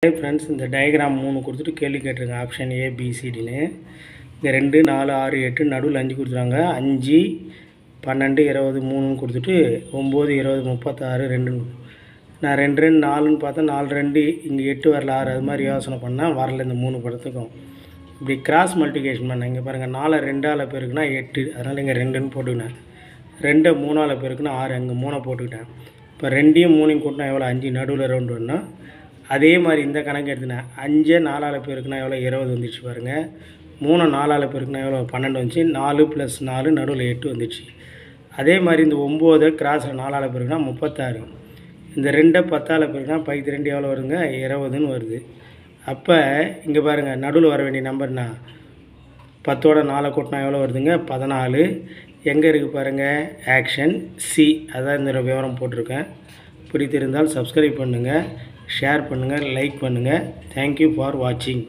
Hi friends, இந்த diagram 3 கொடுத்துட்டு கேள்வி கேட்டிருங்க. Option A B சிடின்னு. இங்கே 2 4 6 8 நடுவில் 5 கொடுத்துருவாங்க. 5 12 20 3ன்னு கொடுத்துட்டு 9 20 36 2. நான் 2 2 4ன்னு பார்த்தா 4 2 இங்கே 8 வரல 6 அது மாதிரி யோசனை பண்ணால் வரல. இந்த 3 படத்துக்கும் இப்படி கிராஸ் மல்டிகேஷன் பண்ணேன். இங்கே பாருங்கள் 4 2ஆல் பெருக்குனா 8, அதனால் இங்கே 2ன்னு போட்டுக்கிட்டேன். 2 3ஆல் பெருக்குனா 6, அங்கே 3 போட்டுக்கிட்டேன். இப்போ 2யும் 3யும் கூட்டினா எவ்வளோ? 5 நடுவில் ரவுண்டு வரணும். அதே மாதிரி இந்த கணக்கு எடுத்துனேன். 5 4ஆல் பெருக்குனா எவ்வளோ? 20 வந்துடுச்சு பாருங்கள். 3 4ஆல் பெருக்குனா எவ்வளோ? 12 வந்துச்சு. 4 + 4 நடுவில் 8 வந்துடுச்சு. அதே மாதிரி இந்த 9 கிராஸில் 4ஆல் பெருக்குனா 36. இந்த 2 10ஆல் பெருக்குனா 2 எவ்வளோ வருங்க? 20ன்னு வருது. அப்போ இங்கே பாருங்கள், நடுவில் வர வேண்டிய நம்பர்னா 10ஓட 4 கூட்டினா எவ்வளோ வருதுங்க? 14. எங்கே இருக்குது பாருங்கள்? Action C. அதான் இந்த விவரம் போட்டிருக்கேன். பிடித்திருந்தால் சப்ஸ்கிரைப் பண்ணுங்கள், ஷேர் பண்ணுங்கள், லைக் பண்ணுங்கள். தேங்க்யூ ஃபார் வாட்சிங்.